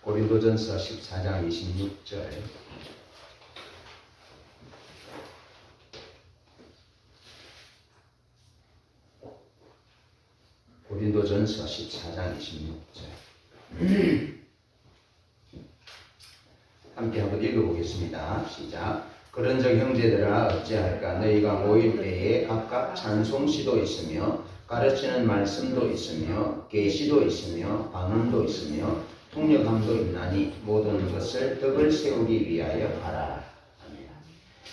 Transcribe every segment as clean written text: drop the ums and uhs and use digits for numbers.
고린도전서 14장 26절. 고린도전서 14장 26절. 함께 한번 읽어보겠습니다. 시작. 그런즉 형제들아 어찌할까 너희가 모일 때에 각각 찬송시도 있으며 가르치는 말씀도 있으며 계시도 있으며 방언도 있으며 통역함도 있나니 모든 것을 덕을 세우기 위하여 하라. 아멘.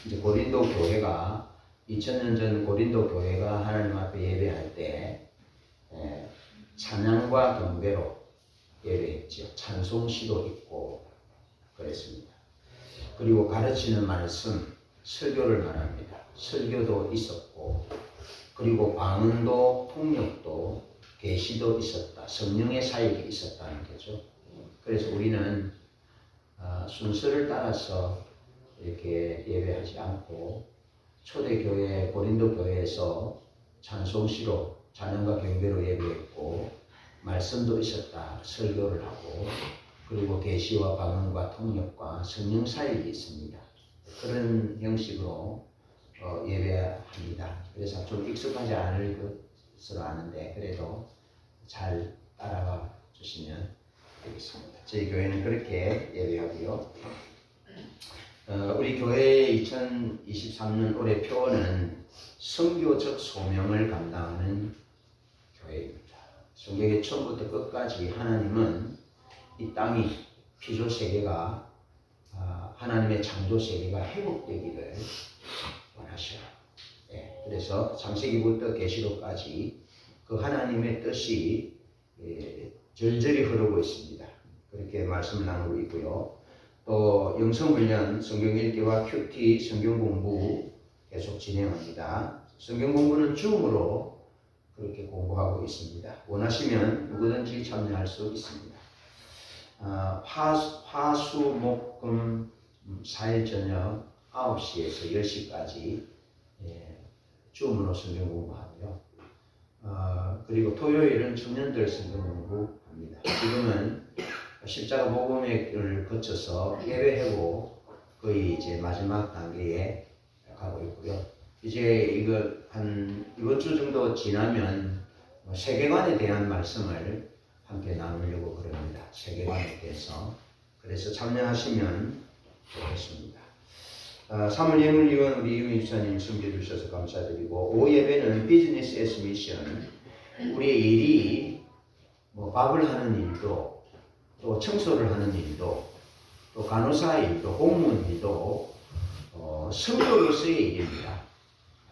이제 고린도 교회가 2000년 전 고린도 교회가 하나님 앞에 예배할 때 찬양과 경배로 예배했죠. 찬송시도 있고 그랬습니다. 그리고 가르치는 말씀, 설교를 말합니다. 설교도 있었고, 그리고 방언도, 통역도, 계시도 있었다. 성령의 사역이 있었다는 거죠. 그래서 우리는 순서를 따라서 이렇게 예배하지 않고 초대교회, 고린도 교회에서 찬송시로 찬양과 경배로 예배했고, 말씀도 있었다. 설교를 하고, 그리고 계시와 방언과 통역과 성령 사역이 있습니다. 그런 형식으로 예배합니다. 그래서 좀 익숙하지 않을 것으로 아는데 그래도 잘 따라가 주시면 되겠습니다. 저희 교회는 그렇게 예배하고요. 우리 교회의 2023년 올해 표어는 선교적 소명을 감당하는 교회입니다. 성경의 처음부터 끝까지 하나님은 이 땅이 피조 세계가 하나님의 창조 세계가 회복되기를 원하셔요. 그래서 창세기부터 계시록까지 그 하나님의 뜻이 절절히 흐르고 있습니다. 그렇게 말씀을 나누고 있고요. 또 영성훈련, 성경 읽기와 큐티, 성경 공부 계속 진행합니다. 성경 공부는 줌으로 그렇게 공부하고 있습니다. 원하시면 누구든지 참여할 수 있습니다. 화수목금 4일 저녁 9시에서 10시까지 줌으로 성경 공부하고요. 그리고 토요일은 청년들 성경 공부합니다. 지금은 십자가 복음회를 거쳐서 예배 회복 거의 이제 마지막 단계에 가고 있고요. 이제 이번 주 정도 지나면 세계관에 대한 말씀을 함께 나누려고 그럽니다. 세계관에 대해서. 그래서 참여하시면 좋겠습니다. 3월 예물위원 우리 이미 집사님 섬겨주셔서 감사드리고, 5 예배는 비즈니스 에스 미션. 우리의 일이 밥을 하는 일도, 또 청소를 하는 일도, 또 간호사 일도, 공무원 일도 선교로서의 일입니다.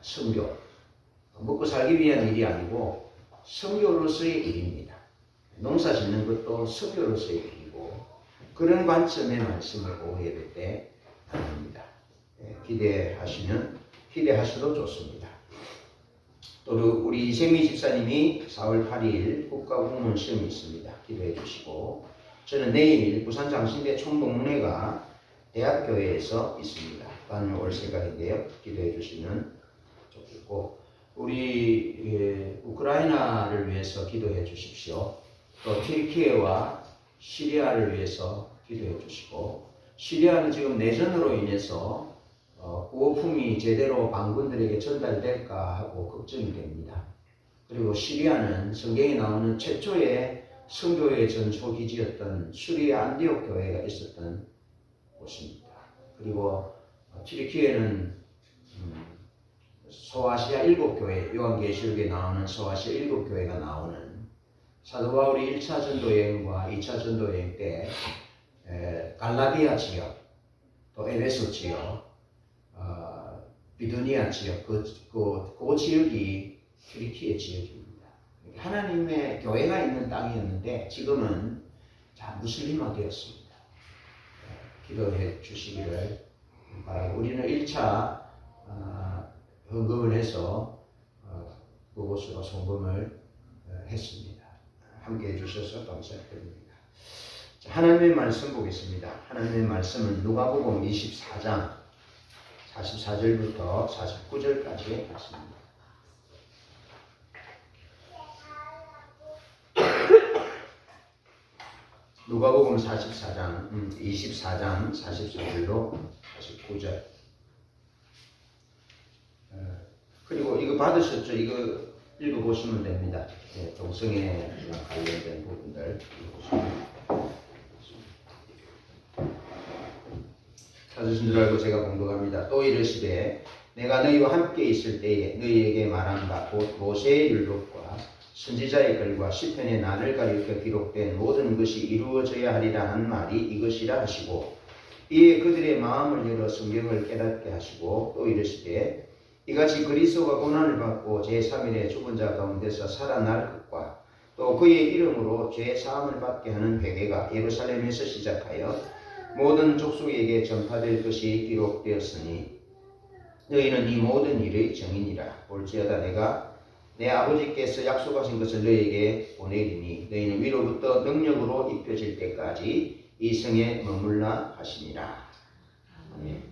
선교. 먹고 살기 위한 일이 아니고 선교로서의 일입니다. 농사 짓는 것도 선교로서의 일이고, 그런 관점의 말씀을 오후 예배 때 나눕니다. 기대하셔도 좋습니다. 또 우리 이세미 집사님이 4월 8일 국가공무원 시험이 있습니다. 기도해 주시고, 저는 내일 부산 장신대 총동문회가 대학교회에서 있습니다. 다녀올 생각인데요. 기도해 주시면 좋겠고, 우리 우크라이나를 위해서 기도해 주십시오. 또 튀르키예와 시리아를 위해서 기도해 주시고, 시리아는 지금 내전으로 인해서 구호품이 제대로 반군들에게 전달될까 하고 걱정이 됩니다. 그리고 시리아는 성경에 나오는 최초의 선교의 전초기지였던 수리아 안디옥 교회가 있었던 곳입니다. 그리고 튀르키예는 소아시아 7교회, 요한계시록에 나오는 소아시아 7교회가 나오는 사도 바울이 1차 전도 여행과 2차 전도 여행 때 갈라디아 지역, 또 에베소 지역, 비두니아 지역, 그 지역이 튀르키예 지역입니다. 하나님의 교회가 있는 땅이었는데 지금은 다 무슬림화 되었습니다. 기도해 주시기를 바라고, 우리는 1차 헌금을 해서 그곳으로 송금을 했습니다. 함께 해주셔서 감사드립니다. 하나님의 말씀 보겠습니다. 하나님의 말씀은 누가복음 24장 44절부터 49절까지의 말씀입니다. 누가복음 44장 24장 44절로 49절. 그리고 이거 받으셨죠? 이거 읽어보시면 됩니다. 네, 동성애 관련된 부분들 읽어보시면. 찾으신 줄 알고 제가 공독합니다. 또 이르시되 내가 너희와 함께 있을 때에 너희에게 말한 바 곧 모세의 율법과 선지자의 글과 시편의 나를 가리켜 기록된 모든 것이 이루어져야 하리라 한 말이 이것이라 하시고 이에 그들의 마음을 열어 성경을 깨닫게 하시고 또 이르시되 이같이 그리스도가 고난을 받고 제3일에 죽은 자 가운데서 살아날 것과 또 그의 이름으로 죄 사함을 받게 하는 회개가 예루살렘에서 시작하여 모든 족속에게 전파될 것이 기록되었으니 너희는 이 모든 일의 증인이라. 볼지어다 내가 내 아버지께서 약속하신 것을 너희에게 보내리니 너희는 위로부터 능력으로 입혀질 때까지 이 성에 머물라 하시니라. 네.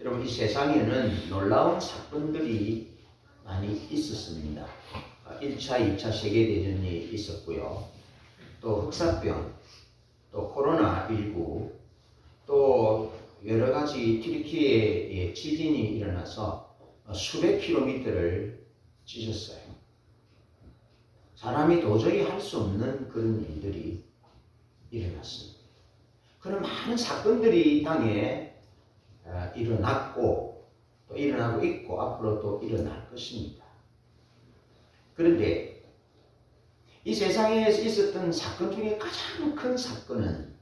여러분, 이 세상에는 놀라운 사건들이 많이 있었습니다. 1차, 2차 세계대전이 있었고요. 또 흑사병, 또 코로나19, 또 여러 가지 튀르키예의 지진이 일어나서 수백 킬로미터를 찢었어요. 사람이 도저히 할 수 없는 그런 일들이 일어났습니다. 그런 많은 사건들이 이 땅에 일어났고 또 일어나고 있고 앞으로 또 일어날 것입니다. 그런데 이 세상에 있었던 사건 중에 가장 큰 사건은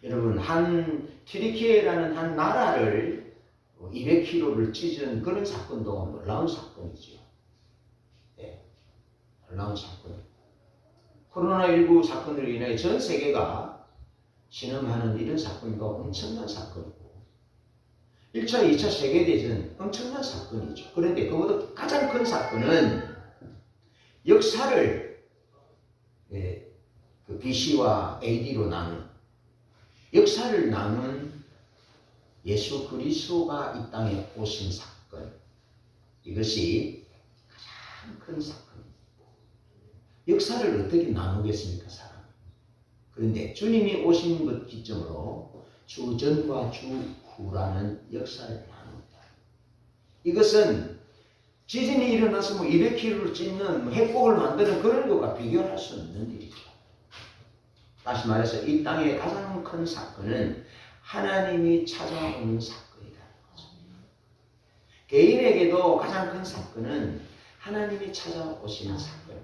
여러분 한 튀르키예라는 한 나라를 200km를 찢은 그런 사건도 놀라운 사건이죠. 네, 놀라운 사건. 코로나19 사건으로 인해 전 세계가 신음하는 이런 사건도 엄청난 사건이고 1차, 2차 세계대전 엄청난 사건이죠. 그런데 그보다 가장 큰 사건은 역사를 그 BC와 AD로 나눈 역사를 나눈 예수 그리스도가 이 땅에 오신 사건, 이것이 가장 큰 사건입니다. 역사를 어떻게 나누겠습니까, 사람? 그런데 주님이 오신 것 기점으로 주전과 주후라는 역사를 나눕니다. 이것은 지진이 일어나서 200km를 찢는 핵폭을 만드는 그런 것과 비교할 수 없는 일이죠. 다시 말해서 이 땅의 가장 큰 사건은 하나님이 찾아오는 사건이라는 거죠. 개인에게도 가장 큰 사건은 하나님이 찾아오시는 사건.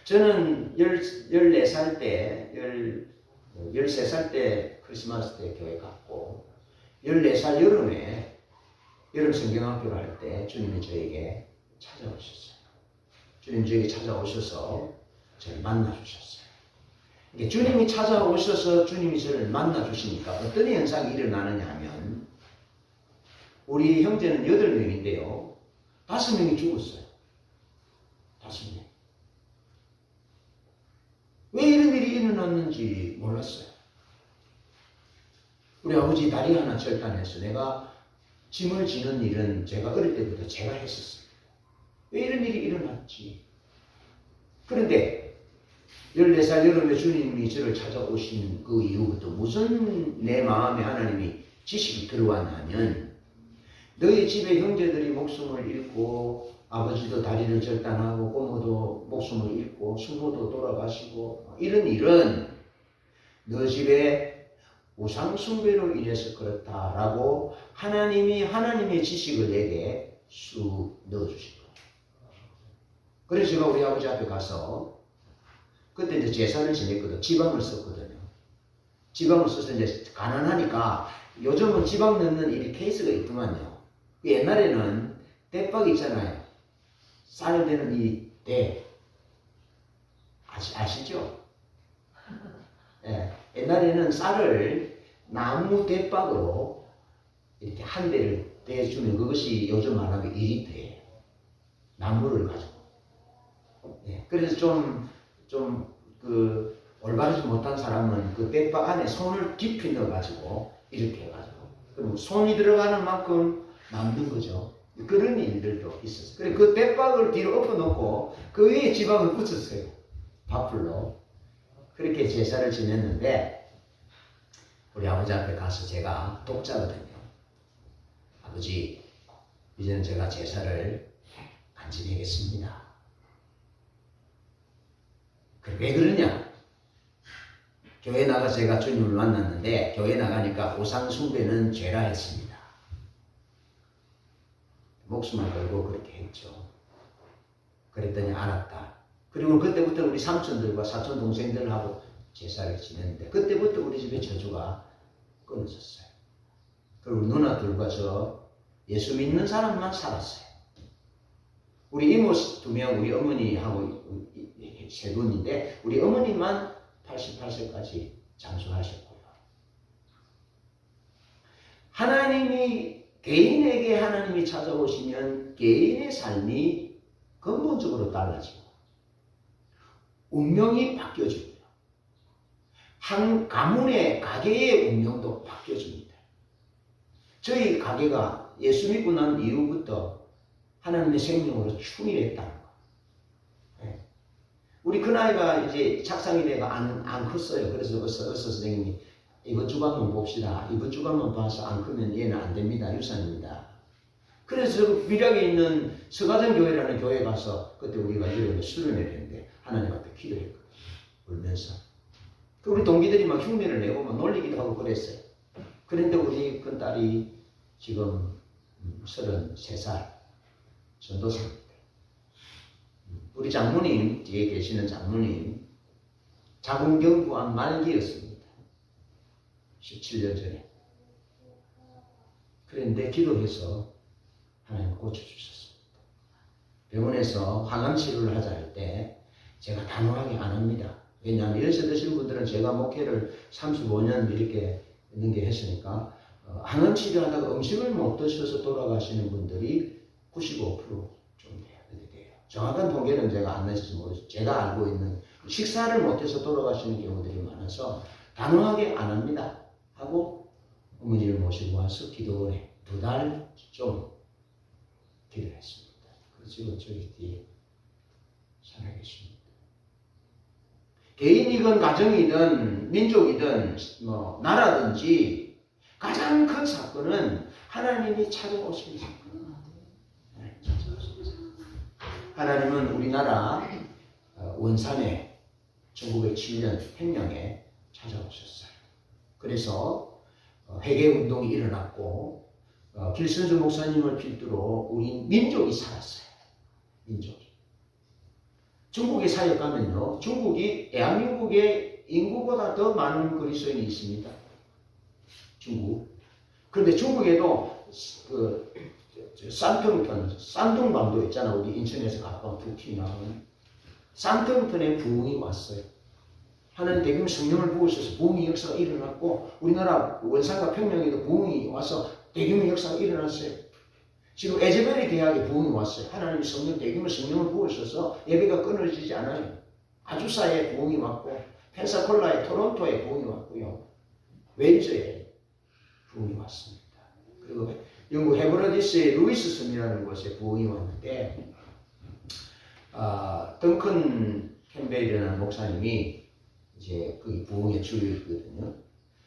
저는 14살 때, 13살 때 크리스마스 때 교회 갔고 14살 여름에 여름 성경학교를 할 때 주님이 저에게 찾아오셨어요. 주님 저에게 찾아오셔서 저를 만나주셨어요. 주님이 찾아오셔서 주님이 저를 만나주시니까 어떤 현상이 일어나느냐 하면 우리 형제는 8명인데요. 5명이 죽었어요. 5명. 왜 이런 일이 일어났는지 몰랐어요. 우리 아버지 다리 하나 절단해서 내가 짐을 지는 일은 제가 어릴 때부터 제가 했었어요. 왜 이런 일이 일어났지? 그런데 14살 여름에 주님이 저를 찾아오신 그 이후부터 무슨 내 마음에 하나님이 지식이 들어왔냐면 너희 집에 형제들이 목숨을 잃고 아버지도 다리를 절단하고 고모도 목숨을 잃고 숙모도 돌아가시고 이런 일은 너 집에 우상숭배로 인해서 그렇다라고 하나님이 하나님의 지식을 내게 쑥 넣어주신 거예요. 그래서 제가 우리 아버지 앞에 가서 그때 이제 제사를 지냈거든. 지방을 썼거든요. 지방을 써서 이제 가난하니까 요즘은 지방 넣는 이 케이스가 있더만요. 옛날에는 대박 있잖아요. 쌀 되는 이 대. 아시죠? 예, 옛날에는 쌀을 나무 대박으로 이렇게 한 대를 떼주면 그것이 요즘 말하면 2리터예요. 나무를 가지고. 예, 그래서 그 올바르지 못한 사람은 그 대박 안에 손을 깊이 넣어가지고 이렇게 해가지고 그리고 손이 들어가는 만큼 남는 거죠. 그런 일들도 있었어요. 그래 그 대박을 뒤로 엎어놓고 그 위에 지방을 붙였어요. 밥풀로. 그렇게 제사를 지냈는데 우리 아버지 앞에 가서 제가 독자거든요. 아버지, 이제는 제가 제사를 안 지내겠습니다. 왜 그러냐? 교회 나가 제가 주님을 만났는데 교회 나가니까 우상 숭배는 죄라 했습니다. 목숨을 걸고 그렇게 했죠. 그랬더니 알았다. 그리고 그때부터 우리 삼촌들과 사촌 동생들하고 제사를 지냈는데 그때부터 우리 집에 저주가 끊어졌어요. 그리고 누나들과 저 예수 믿는 사람만 살았어요. 우리 이모 2명, 우리 어머니하고 3분인데 우리 어머니만 88세까지 장수하셨고요. 하나님이 개인에게 하나님이 찾아오시면 개인의 삶이 근본적으로 달라지고 운명이 바뀌어집니다. 한 가문의 가게의 운명도 바뀌어집니다. 저희 가게가 예수 믿고 난 이후부터 하나님의 생명으로 충실했다는 거. 네. 우리 큰아이가 이제 착상이 돼가 안 컸어요. 그래서 어서 선생님이 이번 주간만 봅시다. 이번 주간만 봐서 안 크면 얘는 안 됩니다. 유산입니다. 그래서 밀양에 있는 서가정교회라는 교회에 가서 그때 우리가 이름을 수련회를 했는데 하나님 앞에 기도했거든요. 울면서. 그 우리 동기들이 막 흉내를 내고 막 놀리기도 하고 그랬어요. 그런데 우리 큰딸이 지금 33살 전도사입니다. 우리 장모님, 뒤에 계시는 장모님 자궁경부암 말기였습니다. 17년 전에. 그런데 기도해서 하나님 고쳐주셨습니다. 병원에서 항암 치료를 하자 할 때 제가 단호하게 안 합니다. 왜냐하면 연세 드신 분들은 제가 목회를 35년 이렇게 했으니까 항암 치료하다가 음식을 못 드셔서 돌아가시는 분들이 95% 좀 돼요. 정확한 통계는 제가 안 냈을지 모르겠어요. 제가 알고 있는 식사를 못해서 돌아가시는 경우들이 많아서 단호하게 안 합니다. 하고 어머니를 모시고 와서 기도원에 2달 좀 기도했습니다. 그리고 저희 뒤에 살아계십니다. 개인이든 가정이든 민족이든 뭐 나라든지 가장 큰 사건은 하나님이 찾아오신 사건. 하나님은 우리나라 원산에 1907년 횡령에 찾아오셨어요. 그래서 회개운동이 일어났고 길선주 목사님을 필두로 우리 민족이 살았어요. 민족이. 중국에 사역하면요. 중국이 대한민국의 인구보다 더 많은 그리스도인이 있습니다. 중국. 그런데 중국에도 산둥편, 산둥반도 있잖아. 우리 인천에서 가까운 두키 나오는 산둥편에 부흥이 왔어요. 하나님 대규모 성령을 부으셔서 부흥의 역사가 일어났고 우리나라 원산과 평양에도 부흥이 와서 대규모 역사가 일어났어요. 지금 에즈베리 대학에 부흥이 왔어요. 하나님 성령 대규모 성령을 부으셔서 예배가 끊어지지 않아요. 아주사에 부흥이 왔고 펜사콜라에 토론토에 부흥이 왔고요. 웨일즈에 부흥이 왔습니다. 그리고 영국 헤브라디스의 루이스 섬이라는 곳에 부흥이 왔는데 덩컨 캠벨이라는 목사님이 이제 그 부흥의 주역이거든요.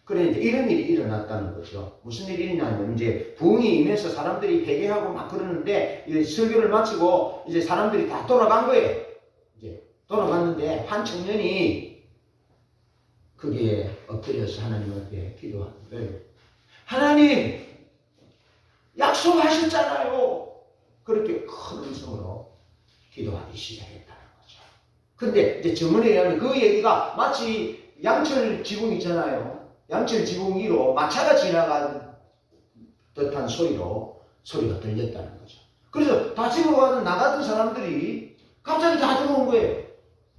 그런데 이런 일이 일어났다는 거죠. 무슨 일이 있냐면 이제 부흥이 임해서 사람들이 회개하고 막 그러는데 이제 설교를 마치고 이제 사람들이 다 돌아간 거예요. 이제 돌아갔는데 한 청년이 거기에 엎드려서 하나님 앞에 기도하는 거예요. 하나님 약속하셨잖아요. 그렇게 큰 음성으로 기도하기 시작했다는 거죠. 근데 이제 정언에 의하면 그 얘기가 마치 양철 지붕 있잖아요. 양철 지붕 위로 마차가 지나간 듯한 소리가 들렸다는 거죠. 그래서 다 지나가던 나갔던 사람들이 갑자기 다 들어온 거예요.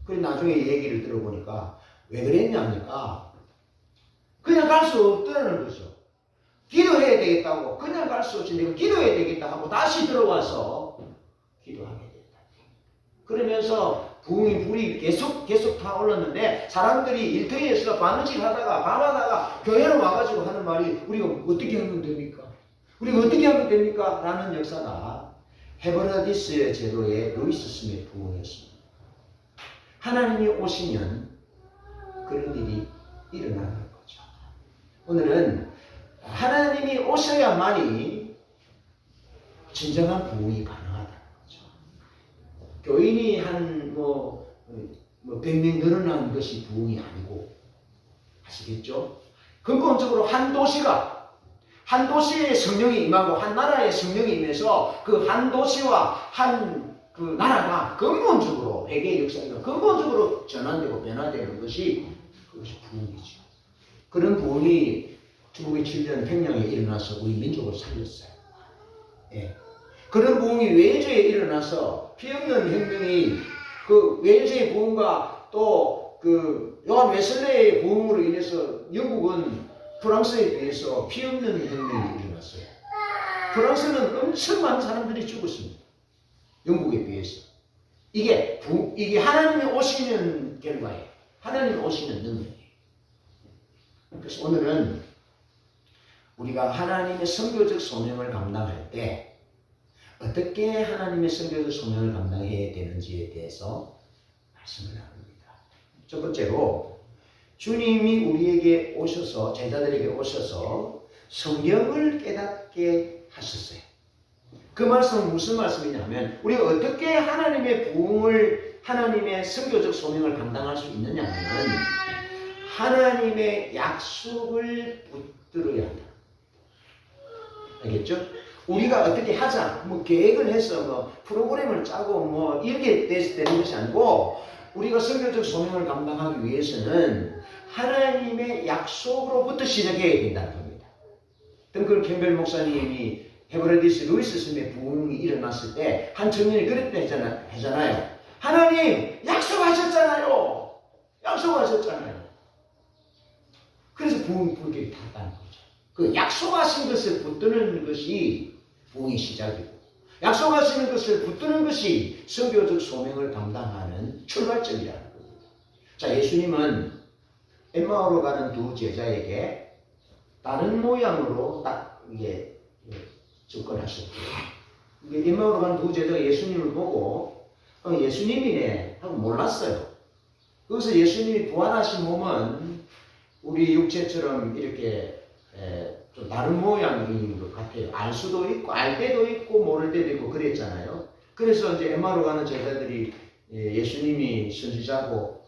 그래서 나중에 얘기를 들어보니까 왜 그랬냐니까 그냥 갈 수 없다는 거죠. 기도해야 되겠다고 그냥 갈 수 없이 내가 기도해야 되겠다 하고 다시 들어와서 기도하게 됐다. 그러면서 부흥이 불이 계속 타올랐는데 사람들이 일터에서 바느질 하다가 밤하다가 교회로 와가지고 하는 말이 우리가 어떻게 하면 됩니까? 우리가 어떻게 하면 됩니까? 라는 역사가 헤브라디스 제도의 루이스 스미의 부흥이었습니다. 하나님이 오시면 그런 일이 일어나는 거죠. 오늘은 하나님이 오셔야만이 진정한 부흥이 가능하다는 거죠. 교인이 한 100명 늘어나는 것이 부흥이 아니고, 아시겠죠? 근본적으로 한 도시에 성령이 임하고 한 나라에 성령이 임해서 그 한 도시와 한 그 나라가 근본적으로 회개의 역사가 근본적으로 전환되고 변화되는 것이 그것이 부흥이죠. 그런 부흥이 1907년 평양에 일어나서 우리 민족을 살렸어요. 예. 그런 부흥이 웨일즈에 일어나서 피 없는 혁명이 그 웨일즈의 부흥과 또 그 요한 웨슬레의 부흥으로 인해서 영국은 프랑스에 비해서 피 없는 혁명이 일어났어요. 프랑스는 엄청 많은 사람들이 죽었습니다. 영국에 비해서. 이게 하나님이 오시는 결과예요. 하나님이 오시는 능력이에요. 그래서 오늘은 우리가 하나님의 선교적 소명을 감당할 때 어떻게 하나님의 선교적 소명을 감당해야 되는지에 대해서 말씀을 나눕니다. 첫 번째로 주님이 우리에게 오셔서 제자들에게 오셔서 성경을 깨닫게 하셨어요. 그 말씀은 무슨 말씀이냐면 우리가 어떻게 하나님의 부흥을 하나님의 선교적 소명을 감당할 수 있느냐면 하나님의 약속을 붙들어야 한다. 알겠죠? 우리가 어떻게 하자, 계획을 해서 프로그램을 짜고 이렇게 돼서 되는 것이 아니고 우리가 선교적 소명을 감당하기 위해서는 하나님의 약속으로부터 시작해야 된다는 겁니다. 덩클 캠벨 목사님이 헤브라디스 루이스 스미의 부흥이 일어났을 때 한 청년이 그랬다 하잖아요. 하나님 약속하셨잖아요. 약속하셨잖아요. 그래서 부흥이 불길이 탔다는 거죠. 그 약속하신 것을 붙드는 것이 부흥의 시작이고 약속하시는 것을 붙드는 것이 선교적 소명을 감당하는 출발점이라는 겁니다. 자, 예수님은 엠마오로 가는 두 제자에게 다른 모양으로 딱 이게 접근하셨고 엠마오로 가는 두 제자가 예수님을 보고 예수님이네 하고 몰랐어요. 그래서 예수님이 부활하신 몸은 우리 육체처럼 이렇게 좀 다른 모양인 것 같아요. 알 수도 있고, 알 때도 있고, 모를 때도 있고, 그랬잖아요. 그래서 이제 엠마오로 가는 제자들이 예수님이 선지자고,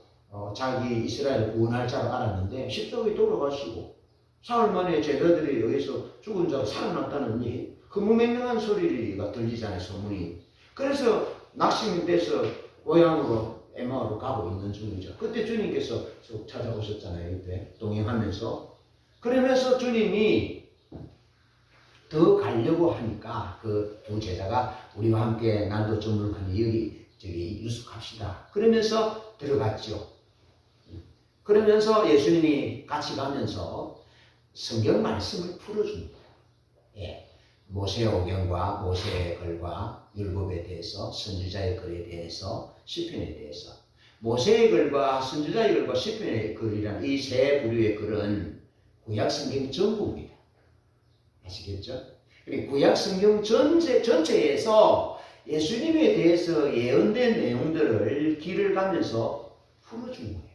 자기 이스라엘을 구원할 자로 알았는데, 십자가에 돌아가시고, 사흘 만에 제자들에 의해서 죽은 자가 살아났다는 흐무맹맹한 소리가 들리잖아요, 소문이. 그래서 낙심이 돼서 고향으로 엠마오로 가고 있는 중이죠. 그때 주님께서 찾아오셨잖아요, 이때 동행하면서. 그러면서 주님이 더 가려고 하니까 그 두 제자가 우리와 함께 난도 저물하니 저기 유숙합시다. 그러면서 들어갔죠. 그러면서 예수님이 같이 가면서 성경 말씀을 풀어줍니다. 예. 모세의 오경과 모세의 글과 율법에 대해서 선지자의 글에 대해서 시편에 대해서 모세의 글과 선지자의 글과 시편의 글이란 이 세 부류의 글은 구약 성경 전부입니다. 아시겠죠? 구약 성경 전체에서 예수님에 대해서 예언된 내용들을 길을 가면서 풀어준 거예요.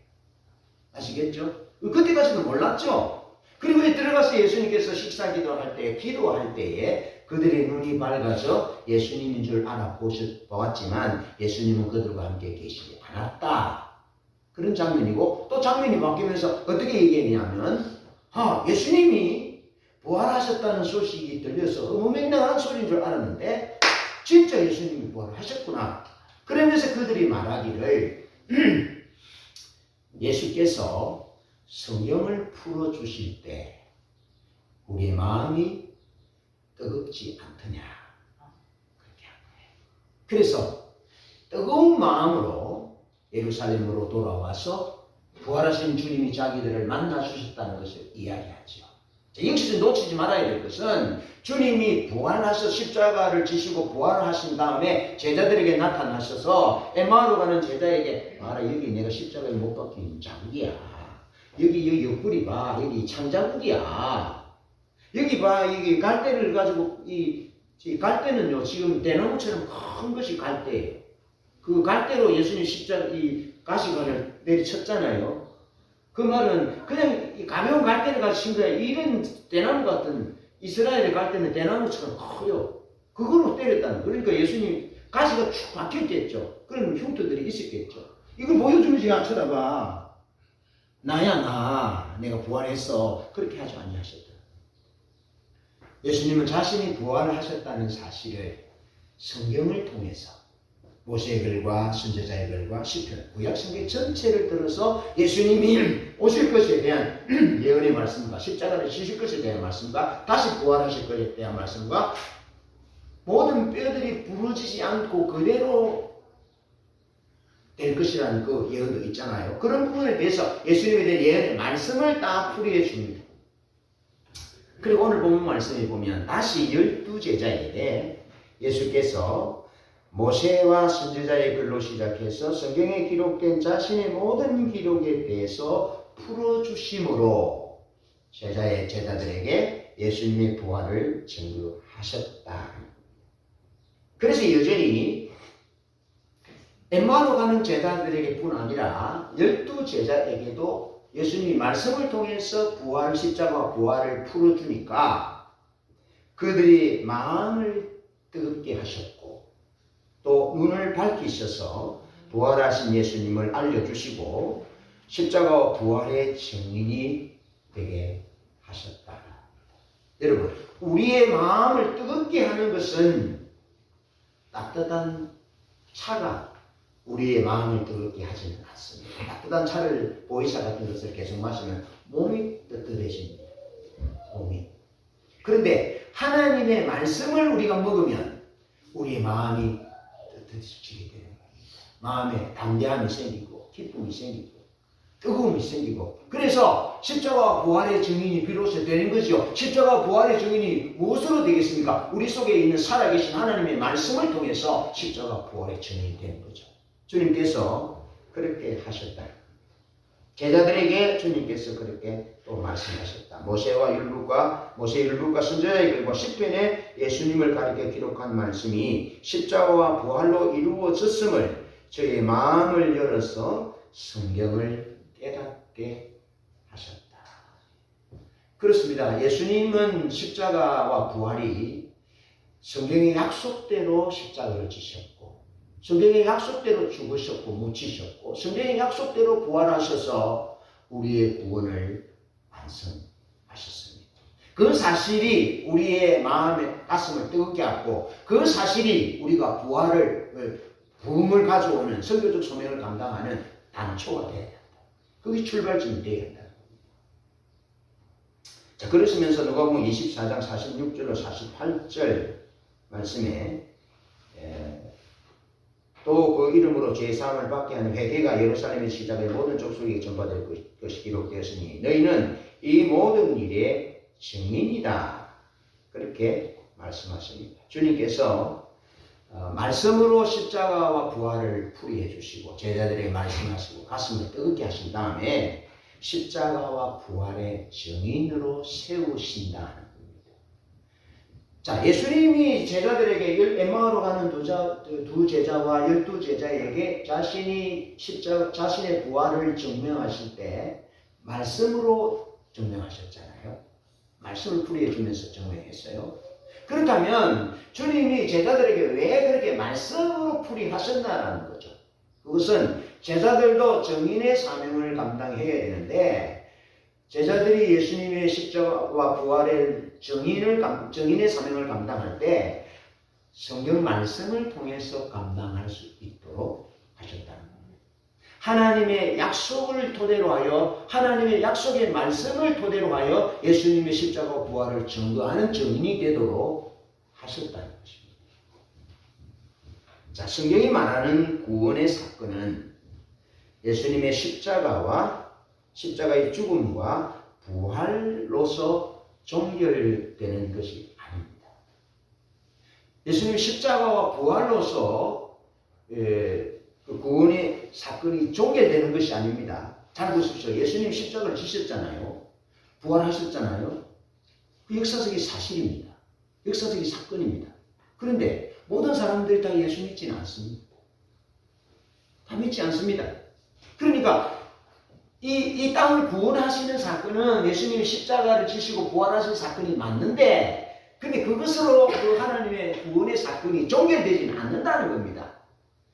아시겠죠? 그때까지도 몰랐죠? 그리고 들어가서 예수님께서 식사 기도할 때, 기도할 때에 그들의 눈이 밝아서 예수님인 줄 알아보았지만 예수님은 그들과 함께 계시지 않았다. 그런 장면이고 또 장면이 바뀌면서 어떻게 얘기했냐면 예수님이 부활하셨다는 소식이 들려서 흐무맹랑한 소리인 줄 알았는데 진짜 예수님이 부활하셨구나. 그러면서 그들이 말하기를 예수께서 성경을 풀어주실 때 우리의 마음이 뜨겁지 않더냐. 그렇게 한 거예요. 그래서 뜨거운 마음으로 예루살렘으로 돌아와서 부활하신 주님이 자기들을 만나 주셨다는 것을 이야기하죠. 여기서 놓치지 말아야 될 것은 주님이 부활하셔서 십자가를 지시고 부활하신 다음에 제자들에게 나타나셔서 엠마오로 가는 제자에게 봐라, 여기 내가 십자가에 못 박힌 자국이야. 여기 옆구리 봐. 여기 창자국이야. 여기 봐. 여기 갈대를 가지고 이 갈대는요 지금 대나무처럼 큰 것이 갈대예요. 그 갈대로 예수님 십자가 이 가시관을 내리쳤잖아요. 그 말은 그냥 이 가벼운 갈대를 가지신 거야. 이런 대나무 같은 이스라엘에 갈 때는 대나무처럼 커요. 그걸로 때렸다는 거예요. 그러니까 예수님 가시가 쭉 박혔겠죠. 그런 흉터들이 있었겠죠. 이걸 보여주면서 그냥 쳐다봐. 나야 나. 내가 부활했어. 그렇게 하지 아니하셨다. 예수님은 자신이 부활을 하셨다는 사실을 성경을 통해서 모세의 글과 선지자의 글과 시편, 구약 성경 전체를 들어서 예수님이 오실 것에 대한 예언의 말씀과 십자가를 지실 것에 대한 말씀과 다시 부활하실 것에 대한 말씀과 모든 뼈들이 부러지지 않고 그대로 될 것이라는 그 예언도 있잖아요. 그런 부분에 대해서 예수님에 대한 예언의 말씀을 다 풀이해 줍니다. 그리고 오늘 본문 말씀에 보면 다시 12제자에게 예수께서 모세와 선지자의 글로 시작해서 성경에 기록된 자신의 모든 기록에 대해서 풀어주심으로 제자들에게 예수님의 부활을 증거하셨다. 그래서 여전히 엠마오로 가는 제자들에게 뿐 아니라 12제자에게도 예수님이 말씀을 통해서 부활, 십자가와 부활을 풀어주니까 그들이 마음을 뜨겁게 하셨고 또 눈을 밝히셔서 부활하신 예수님을 알려주시고 십자가와 부활의 증인이 되게 하셨다. 여러분, 우리의 마음을 뜨겁게 하는 것은 따뜻한 차가 우리의 마음을 뜨겁게 하지는 않습니다. 따뜻한 차를 보이차 같은 것을 계속 마시면 몸이 뜨뜻해집니다. 몸이. 그런데 하나님의 말씀을 우리가 먹으면 우리의 마음이 뜨뜻해지게 되는 겁니다. 마음에 담대함이 생기고 기쁨이 생기고 뜨거움이 생기고 그래서 십자가와 부활의 증인이 비로소 되는 거죠. 십자가와 부활의 증인이 무엇으로 되겠습니까? 우리 속에 있는 살아계신 하나님의 말씀을 통해서 십자가와 부활의 증인이 되는 거죠. 주님께서 그렇게 하셨다. 제자들에게 주님께서 그렇게 또 말씀하셨다. 모세의 율법과 선지자의 글과 시편에 예수님을 가리켜 기록한 말씀이 십자가와 부활로 이루어졌음을 저희의 마음을 열어서 성경을 깨닫게 하셨다. 그렇습니다. 예수님은 십자가와 부활이 성경의 약속대로 십자가를 지셨고 성경의 약속대로 죽으셨고 묻히셨고 성경의 약속대로 부활하셔서 우리의 구원을 완성하셨습니다. 그 사실이 우리의 마음에 가슴을 뜨겁게 하고 그 사실이 우리가 부흥을 가져오는 선교적 소명을 감당하는 단초가 되어야 한다. 그게 출발점이 되어야 한다. 자, 그러시면서 누가복음 24장 46절로 48절 말씀에 또 그 이름으로 죄사함을 받게 하는 회개가 예루살렘의 시작에 모든 족속에게 전파될 것이 기록되었으니 너희는 이 모든 일의 증인이다. 그렇게 말씀하십니다. 주님께서 말씀으로 십자가와 부활을 풀이해 주시고 제자들에게 말씀하시고 가슴을 뜨겁게 하신 다음에 십자가와 부활의 증인으로 세우신다는 겁니다. 자, 예수님이 제자들에게 엠마오로 가는 두 제자와 12제자에게 자신의 부활을 증명하실 때 말씀으로 증명하셨잖아요. 말씀을 풀이해 주면서 증명했어요. 그렇다면 주님이 제자들에게 왜 그렇게 말씀으로 풀이하셨나라는 거죠. 그것은 제자들도 증인의 사명을 감당해야 되는데 제자들이 예수님의 십자가와 부활의 증인의 사명을 감당할 때 성경 말씀을 통해서 감당할 수 있도록 하셨다는 겁니다. 하나님의 약속을 토대로 하여 하나님의 약속의 말씀을 토대로 하여 예수님의 십자가와 부활을 증거하는 증인이 되도록 하셨다는 것입니다. 자, 성경이 말하는 구원의 사건은 예수님의 십자가의 죽음과 부활로서 종결되는 것이 아닙니다. 예수님의 십자가와 부활로서 그 구원의 사건이 종결되는 것이 아닙니다. 잘 보십시오. 예수님 십자가를 지셨잖아요. 부활하셨잖아요. 그 역사적인 사실입니다. 역사적인 사건입니다. 그런데 모든 사람들이 다 예수 믿지는 않습니다. 다 믿지 않습니다. 그러니까 이 땅을 구원하시는 사건은 예수님이 십자가를 지시고 부활하신 사건이 맞는데, 근데 그것으로 그 하나님의 구원의 사건이 종결되지는 않는다는 겁니다.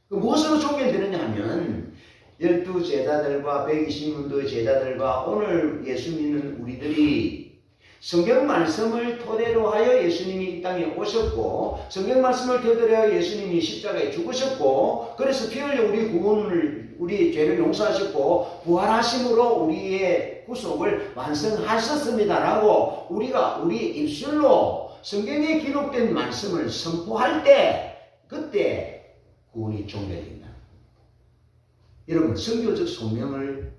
무엇으로 종결되느냐 하면 12제자들과 120문도의 제자들과 오늘 예수 믿는 우리들이 성경 말씀을 토대로 하여 예수님이 이 땅에 오셨고, 성경 말씀을 토대로 하여 예수님이 십자가에 죽으셨고, 그래서 피 흘려 우리의 죄를 용서하셨고 부활하심으로 우리의 구속을 완성하셨습니다라고 우리가 우리 입술로 성경에 기록된 말씀을 선포할 때, 그때 구원이 종결된다. 여러분, 선교적 소명을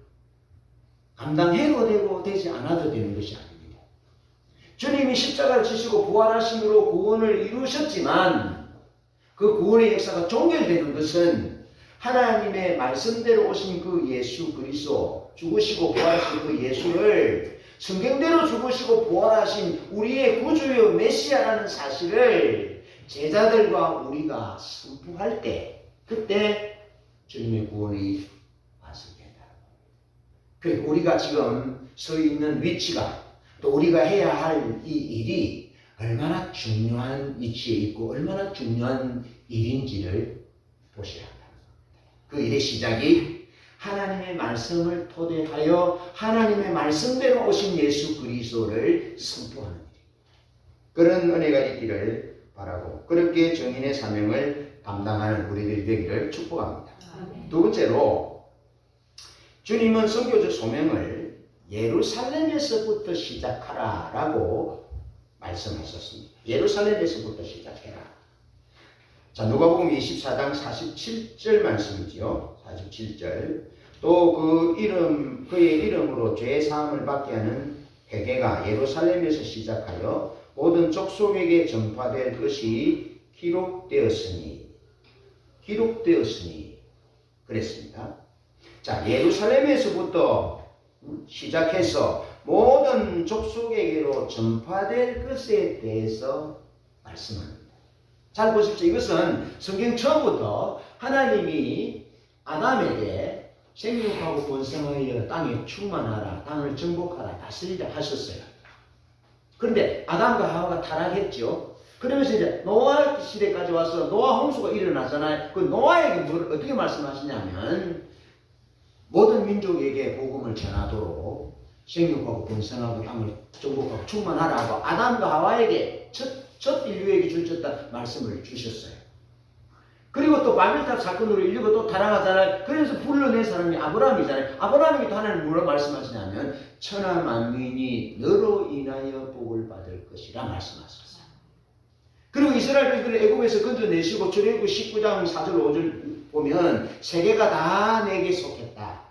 감당해도 되고 되지 않아도 되는 것이 아닙니다. 주님이 십자가를 지시고 부활하심으로 구원을 이루셨지만 그 구원의 역사가 종결되는 것은 하나님의 말씀대로 오신 그 예수 그리스도, 죽으시고 부활하신 그 예수를 성경대로 죽으시고 부활하신 우리의 구주요 메시아라는 사실을 제자들과 우리가 선포할 때, 그때 주님의 구원이 완성된다. 그리고 우리가 지금 서 있는 위치가, 또 우리가 해야 할 이 일이 얼마나 중요한 위치에 있고 얼마나 중요한 일인지를 보셔야 합니다. 그 일의 시작이 하나님의 말씀을 토대하여 하나님의 말씀대로 오신 예수 그리스도를 선포하는 일. 그런 은혜가 있기를 바라고, 그렇게 정인의 사명을 감당하는 우리들이 되기를 축복합니다. 두 번째로, 주님은 선교적 소명을 예루살렘에서부터 시작하라라고 말씀하셨습니다. 예루살렘에서부터 시작해라. 자, 누가복음 24장 47절 말씀이지요. 47절. 또 그의 이름으로 죄 사함을 받게 하는 회개가 예루살렘에서 시작하여 모든 족속에게 전파될 것이 기록되었으니 그랬습니다. 자, 예루살렘에서부터 시작해서 모든 족속에게로 전파될 것에 대해서 말씀합니다. 잘 보십시오. 이것은 성경 처음부터 하나님이 아담에게 생육하고 번성하여 땅에 충만하라, 땅을 정복하라, 다스리라 하셨어요. 그런데 아담과 하와가 타락했죠. 그러면서 이제 노아 시대까지 와서 노아 홍수가 일어나잖아요. 그 노아에게 뭘 어떻게 말씀하시냐면, 모든 민족에게 복음을 전하도록 생육하고 번성하고 땅을 정복하고 충만하라 하고 아담과 하와에게 첫 인류에게 주셨다 말씀을 주셨어요. 그리고 또 바벨탑 사건으로 인류가 또 타락하잖아요. 그래서 불러낸 사람이 아브라함이잖아요. 아브라함에게 또 하나님 뭐라고 말씀하시냐면 천하 만민이 너로 인하여 복을 받을 것이라 말씀하셨어요. 그리고 이스라엘 백성들을 애굽에서 건져내시고 출애굽 19장 4절 5절 보면 세계가 다 내게 속했다.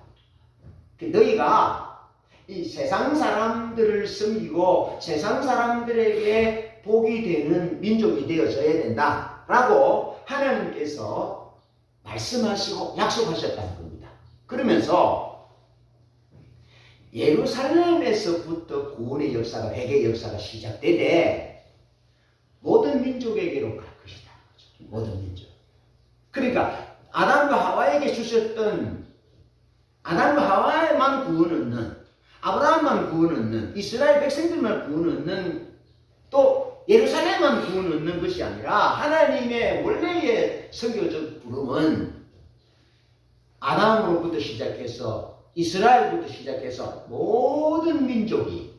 너희가 이 세상 사람들을 섬기고 세상 사람들에게 복이 되는 민족이 되어져야 된다 라고 하나님께서 말씀하시고 약속하셨다는 겁니다. 그러면서 예루살렘에서부터 구원의 역사가, 회개의 역사가 시작되되 모든 민족에게로 갈 것이다. 모든 민족. 그러니까 아담과 하와에게 주셨던, 아담과 하와에만 구원 얻는, 아브라함만 구원 얻는, 이스라엘 백성들만 구원 얻는, 또 예루살렘만 구원 얻는 것이 아니라 하나님의 원래의 선교적 부름은 아담으로부터 시작해서 이스라엘부터 시작해서 모든 민족이,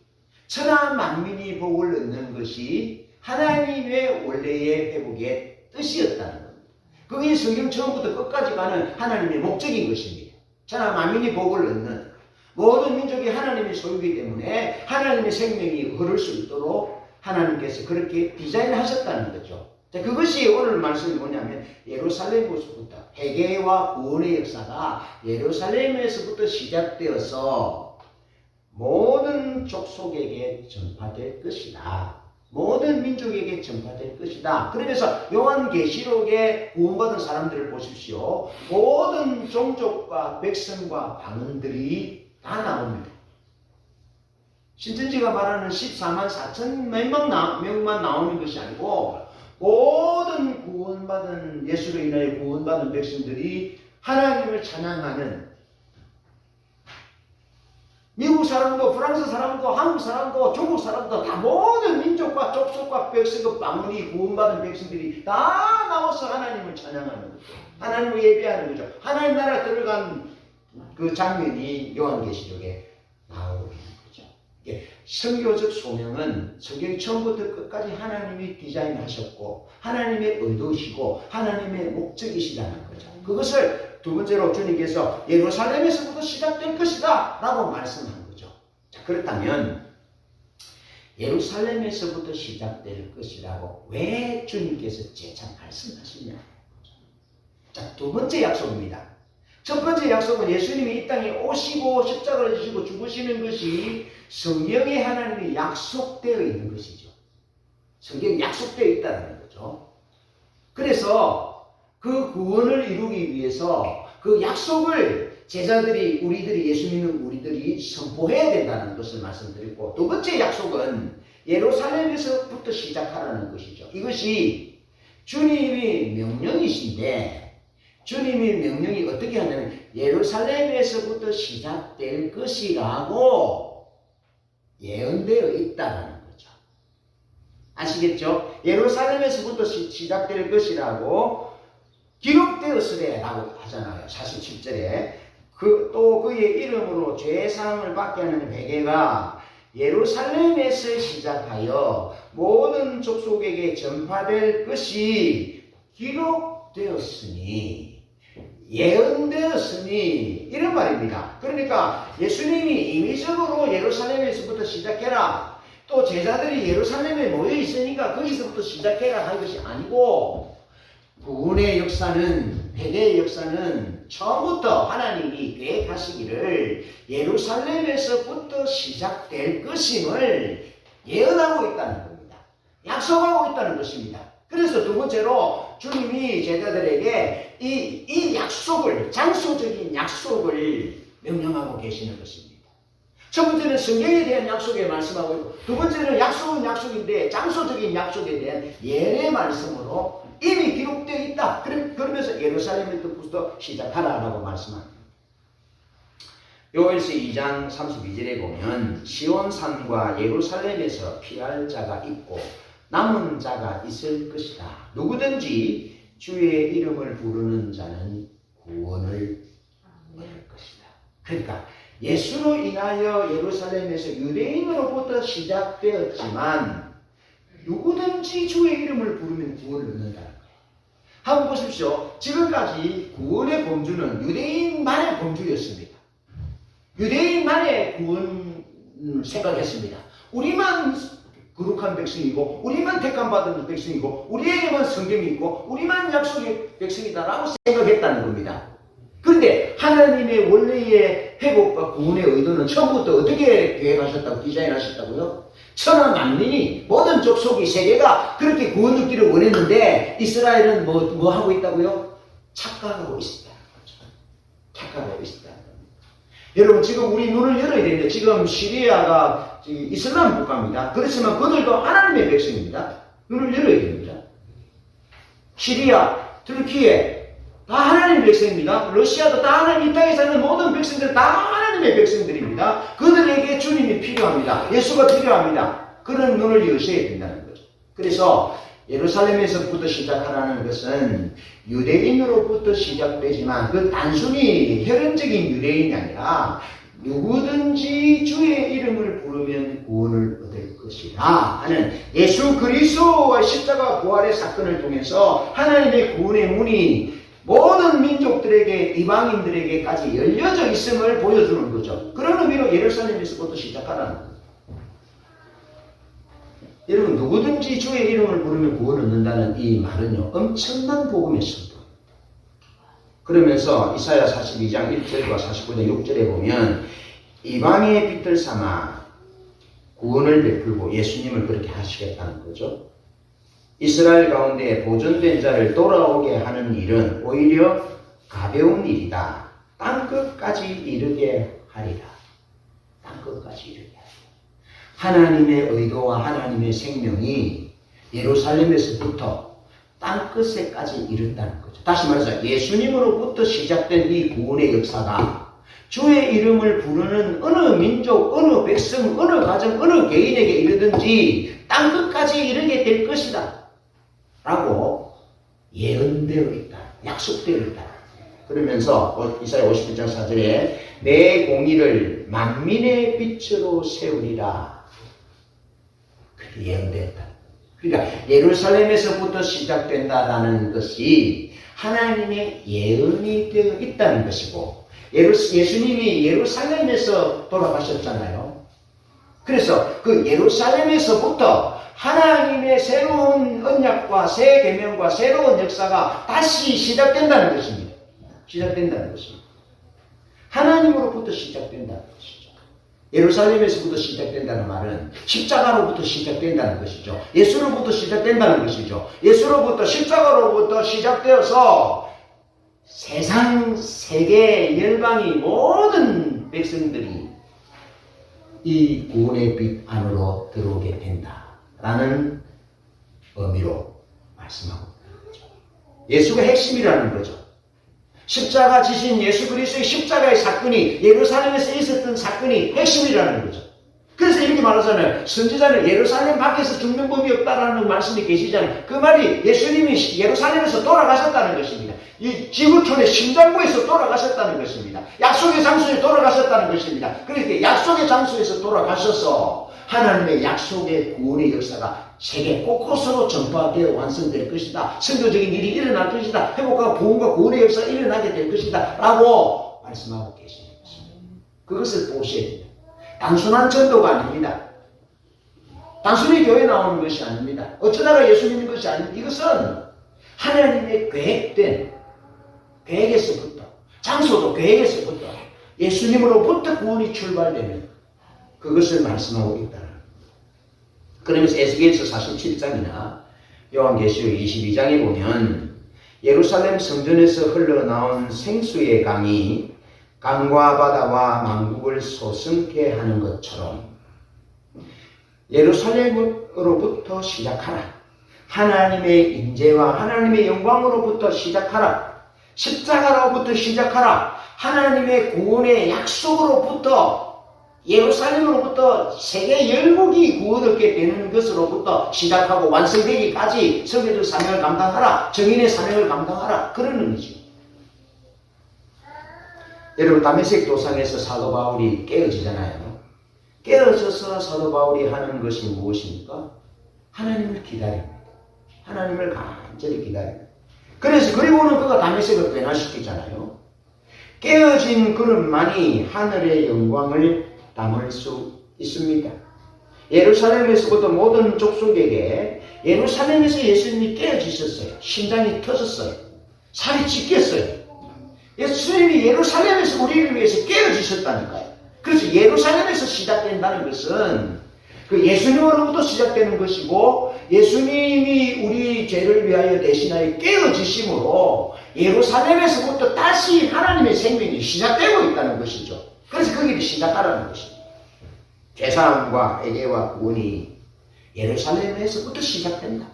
천하 만민이 복을 얻는 것이 하나님의 원래의 회복의 뜻이었다는 겁니다. 그게 성경 처음부터 끝까지 가는 하나님의 목적인 것입니다. 천하 만민이 복을 얻는, 모든 민족이 하나님의 소유이기 때문에 하나님의 생명이 흐를 수 있도록 하나님께서 그렇게 디자인하셨다는 거죠. 자, 그것이 오늘 말씀이 뭐냐면 예루살렘에서부터 회개와 구원의 역사가 예루살렘에서부터 시작되어서 모든 족속에게 전파될 것이다. 모든 민족에게 전파될 것이다. 그러면서 요한계시록에 구원받은 사람들을 보십시오. 모든 종족과 백성과 방언들이 다 나옵니다. 신천지가 말하는 14만 4천 명만 나오는 것이 아니고 모든 구원받은, 예수로 인하여 구원받은 백성들이 하나님을 찬양하는 사람도 프랑스 사람도 한국 사람도 중국 사람도 다 모든 민족과 족속과 백성과 방문이 구원받은 백성들이 다 나와서 하나님을 찬양하는 거죠. 하나님을 예배하는 거죠. 하나님 나라 들어간 그 장면이 요한계시록에 나오고 있는 거죠. 선교적 소명은 성경이 처음부터 끝까지 하나님이 디자인하셨고 하나님의 의도시고 하나님의 목적이시라는 거죠. 그것을 두 번째로 주님께서 예루살렘에서부터 시작될 것이다 라고 말씀한 거죠. 자, 그렇다면 예루살렘에서부터 시작될 것이라고 왜 주님께서 재차 말씀하시냐. 자, 두 번째 약속입니다. 첫 번째 약속은 예수님이 이 땅에 오시고 십자가를 지시고 죽으시는 것이 성경에 하나님이 약속되어 있는 것이죠. 성경이 약속되어 있다는 거죠. 그래서 그 구원을 이루기 위해서 그 약속을 제자들이 우리들이 예수 믿는 우리들이 선포해야 된다는 것을 말씀드렸고, 두 번째 약속은 예루살렘에서부터 시작하라는 것이죠. 이것이 주님의 명령이신데 주님의 명령이 어떻게 하냐면 예루살렘에서부터 시작될 것이라고 예언되어 있다는 거죠. 아시겠죠? 예루살렘에서부터 시작될 것이라고 기록되었으래 라고 하잖아요. 47절에. 또 그의 이름으로 죄사함을 받게 하는 회개가 예루살렘에서 시작하여 모든 족속에게 전파될 것이 기록되었으니 예언되었으니 이런 말입니다. 그러니까 예수님이 임의적으로 예루살렘에서부터 시작해라, 또 제자들이 예루살렘에 모여 있으니까 거기서부터 시작해라 한 것이 아니고, 구원의 역사는, 회개의 역사는 처음부터 하나님이 계획하시기를 예루살렘에서부터 시작될 것임을 예언하고 있다는 겁니다. 약속하고 있다는 것입니다. 그래서 두 번째로 주님이 제자들에게 이 약속을, 장소적인 약속을 명령하고 계시는 것입니다. 첫 번째는 성경에 대한 약속에 말씀하고 있고, 두 번째는 약속은 약속인데 장소적인 약속에 대한 예언의 말씀으로 이미 기록되어 있다. 그러면서 예루살렘부터 시작하라라고 말씀합니다. 요엘서 2장 32절에 보면 시온산과 예루살렘에서 피할 자가 있고 남은 자가 있을 것이다. 누구든지 주의 이름을 부르는 자는 구원을 얻을 것이다. 그러니까 예수로 인하여 예루살렘에서 유대인으로부터 시작되었지만 누구든지 주의 이름을 부르면 구원을 얻는다는 거예요. 한번 보십시오. 지금까지 구원의 범주는 유대인만의 범주였습니다. 유대인만의 구원을 생각했습니다. 우리만 거룩한 백성이고 우리만 택함받은 백성이고 우리에게만 성경이 있고 우리만 약속의 백성이다라고 생각했다는 겁니다. 그런데 하나님의 원래의 회복과 구원의 의도는 처음부터 어떻게 계획하셨다고, 디자인하셨다고요? 천하 만민이, 모든 족속이, 세계가 그렇게 구원 얻기를 원했는데 이스라엘은 뭐 하고 있다고요? 착각하고 있었다는 거죠. 착각하고 있었다는 겁니다. 여러분, 지금 우리 눈을 열어야 되는데, 지금 시리아가 이슬람 국가입니다. 그렇지만 그들도 하나님의 백성입니다. 눈을 열어야 됩니다. 시리아, 터키에 다 하나님의 백성입니다. 러시아도 다 하나님, 이 땅에 사는 모든 백성들 다 하나님의 백성들입니다. 그들에게 주님이 필요합니다. 예수가 필요합니다. 그런 눈을 여셔야 된다는 거죠. 그래서 예루살렘에서부터 시작하라는 것은 유대인으로부터 시작되지만 그 단순히 혈연적인 유대인이 아니라 누구든지 주의 이름을 부르면 구원을 얻을 것이라 하는 예수 그리스도의 십자가 부활의 사건을 통해서 하나님의 구원의 문이 모든 민족들에게, 이방인들에게까지 열려져 있음을 보여주는 거죠. 그런 의미로 예루살렘에서부터 시작하라는 거예요. 여러분, 누구든지 주의 이름을 부르면 구원을 얻는다는 이 말은요, 엄청난 복음의 선도. 그러면서 이사야 42장 1절과 49장 6절에 보면 이방의 빛을 삼아 구원을 베풀고 예수님을 그렇게 하시겠다는 거죠. 이스라엘 가운데 보존된 자를 돌아오게 하는 일은 오히려 가벼운 일이다. 땅끝까지 이르게 하리라. 땅끝까지 이르게 하리라. 하나님의 의도와 하나님의 생명이 예루살렘에서부터 땅끝에까지 이른다는 거죠. 다시 말해서 예수님으로부터 시작된 이 구원의 역사가 주의 이름을 부르는 어느 민족, 어느 백성, 어느 가정, 어느 개인에게 이르든지 땅 끝까지 이르게 될 것이다 라고 예언되어 있다. 약속되어 있다. 그러면서 이사야 51장 4절에 내 공의를 만민의 빛으로 세우리라. 그렇게 예언되었다. 그러니까 예루살렘에서부터 시작된다라는 것이 하나님의 예언이 되어 있다는 것이고, 예수님이 예루살렘에서 돌아가셨잖아요. 그래서 그 예루살렘에서부터 하나님의 새로운 언약과 새 계명과 새로운 역사가 다시 시작된다는 것입니다. 시작된다는 것입니다. 하나님으로부터 시작된다는 것이죠. 예루살렘에서부터 시작된다는 말은 십자가로부터 시작된다는 것이죠. 예수로부터 시작된다는 것이죠. 예수로부터 십자가로부터 시작되어서 세상 세계 열방이 모든 백성들이 이 구원의 빛 안으로 들어오게 된다라는 의미로 말씀하고 있는 거죠. 예수가 핵심이라는 거죠. 십자가 지신 예수 그리스도의 십자가의 사건이 예루살렘에서 있었던 사건이 핵심이라는 거죠. 그래서 이렇게 말하잖아요. 선지자는 예루살렘 밖에서 죽는 법이 없다라는 말씀이 계시잖아요. 그 말이 예수님이 예루살렘에서 돌아가셨다는 것입니다. 이 지구촌의 심장부에서 돌아가셨다는 것입니다. 약속의 장소에 돌아가셨다는 것입니다. 그렇게 약속의 장소에서 돌아가셔서 하나님의 약속의 구원의 역사가 세계 곳곳으로 전파되어 완성될 것이다. 선교적인 일이 일어날 것이다. 회복과 부흥과 구원의 역사가 일어나게 될 것이다. 라고 말씀하고 계시는 것입니다. 그것을 보셔야 됩니다. 단순한 전도가 아닙니다. 단순히 교회 나오는 것이 아닙니다. 어쩌다가 예수 믿는 것이 아닙니다. 이것은 하나님의 계획된 계획에서부터, 장소도 계획에서부터 예수님으로부터 구원이 출발되는 그것을 말씀하고 있다. 그러면서 에스겔서 47장이나 요한계시록 22장에 보면 예루살렘 성전에서 흘러나온 생수의 강이 강과 바다와 만국을 소성케 하는 것처럼 예루살렘으로부터 시작하라. 하나님의 인재와 하나님의 영광으로부터 시작하라. 십자가로부터 시작하라. 하나님의 구원의 약속으로부터, 예루살렘으로부터 세계 열국이 구원 얻게 되는 것으로부터 시작하고 완성되기까지 설교적 사명을 감당하라. 정인의 사명을 감당하라. 그런 의미죠. 여러분, 다메섹 도상에서 사도 바울이 깨어지잖아요. 깨어져서 사도 바울이 하는 것이 무엇입니까? 하나님을 기다립니다. 하나님을 간절히 기다립니다. 그리고는 그가 다메섹을 변화시키잖아요. 깨어진 그릇만이 하늘의 영광을 담을 수 있습니다. 예루살렘에서부터 모든 족속에게 예루살렘에서 예수님이 깨어지셨어요. 심장이 터졌어요. 살이 찢겼어요. 예수님이 예루살렘에서 우리를 위해서 깨어지셨다니까요. 그래서 예루살렘에서 시작된다는 것은 그 예수님으로부터 시작되는 것이고, 예수님이 우리 죄를 위하여 대신하여 깨어지심으로 예루살렘에서부터 다시 하나님의 생명이 시작되고 있다는 것이죠. 그래서 거기를 시작하라는 것입니다. 죄사함과 회개와 구원이 예루살렘에서부터 시작된다.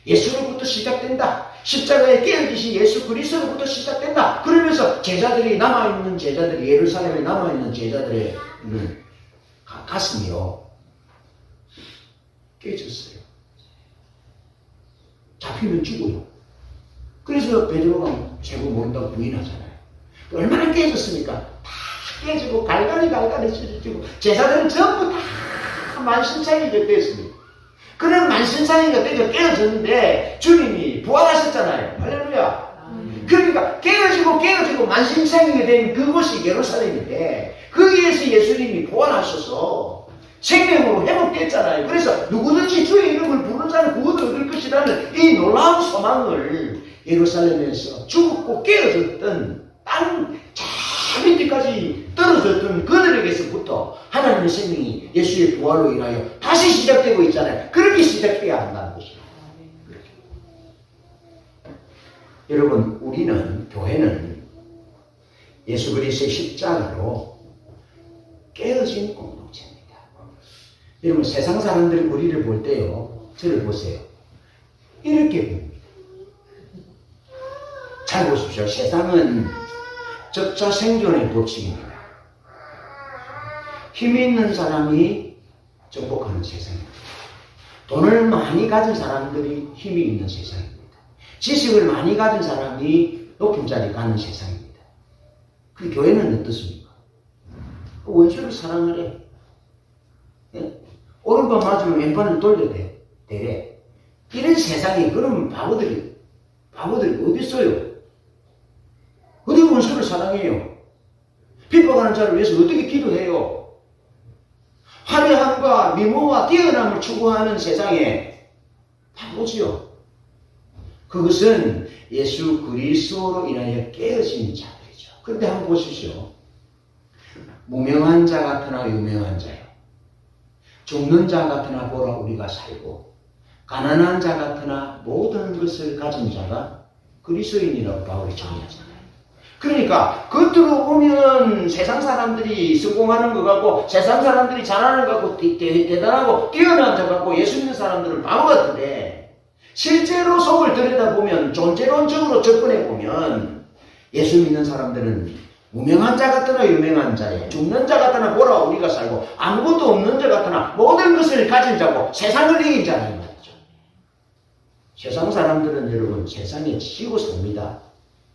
예수로부터 시작된다. 십자가에 깨어지신 예수 그리스도로부터 시작된다. 그러면서 제자들이 남아있는 제자들이, 예루살렘에 남아있는 제자들의 가슴이요 깨졌어요. 잡히면 죽어요. 그래서 베드로가 죄고 모른다고 부인하잖아요. 얼마나 깨졌습니까? 다 깨지고 갈갈이 찢어지고 제자들은 전부 다 만신창이가 됐습니다. 그런 만신창이가 되어 깨어졌는데 주님이 부활하셨잖아요. 할렐루야. 그러니까 깨어지고 만신창이가 된 그곳이 예루살렘인데, 거기에서 예수님이 부활하셔서 생명으로 회복됐잖아요. 그래서 누구든지 주의 이름을 부르는 자는 구원을 얻을 것이라는 이 놀라운 소망을 예루살렘에서 죽었고 깨어졌던 땅 저 밑에까지 떨어졌던 그들에게서부터 하나님의 생명이 예수의 부활로 인하여 다시 시작되고 있잖아요. 그렇게 시작해야 한다는 것입니다. 여러분, 우리는, 교회는 예수 그리스도의 십자가로 깨어진 공동체입니다. 여러분, 세상 사람들이 우리를 볼 때요, 저를 보세요. 이렇게 봅니다. 잘 보십시오. 세상은 적자 생존의 법칙입니다. 힘이 있는 사람이 정복하는 세상입니다. 돈을 많이 가진 사람들이 힘이 있는 세상입니다. 지식을 많이 가진 사람이 높은 자리에 가는 세상입니다. 그 교회는 어떻습니까? 원수를 사랑하래. 예? 오른발 맞으면 왼발을 돌려대. 대래. 이런 세상에 그런 바보들이 어디 있어요? 어디 원수를 사랑해요? 핍박하는 자를 위해서 어떻게 기도해요? 화려함과 미모와 뛰어남을 추구하는 세상에 바보지요. 그것은 예수 그리스도로 인하여 깨어진 자들이죠. 그런데 한번 보십시오. 무명한 자 같으나 유명한 자요. 죽는 자 같으나 보라 우리가 살고 가난한 자 같으나 모든 것을 가진 자가 그리스도인이라고 바울이 정의하잖아요. 그러니까 겉으로 보면 세상 사람들이 성공하는 것 같고 세상 사람들이 잘하는 것 같고 대단하고 뛰어난 자 같고 예수 믿는 사람들은 바보 같은데 실제로 속을 들여다보면 존재론적으로 접근해보면 예수 믿는 사람들은 무명한 자 같으나 유명한 자예요. 죽는 자 같으나 보라 우리가 살고 아무것도 없는 자 같으나 모든 것을 가진 자고 세상을 이긴 자라는 말이죠. 세상 사람들은 여러분 세상에 지고 삽니다.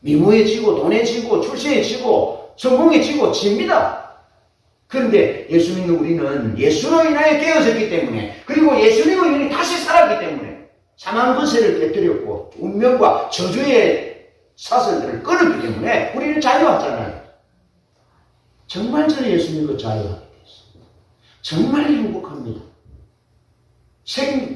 미모에 지고 돈에 지고 출세에 지고 성공에 지고 집니다. 그런데 예수 믿는 우리는 예수로 인하여 깨어졌기 때문에 그리고 예수님으로 인해 다시 살았기 때문에 사망 권세를 깨뜨렸고 운명과 저주의 사슬들을 끊었기 때문에 우리는 자유하잖아요. 정말 저 예수 믿고 자유하게 됐습니다. 정말 행복합니다.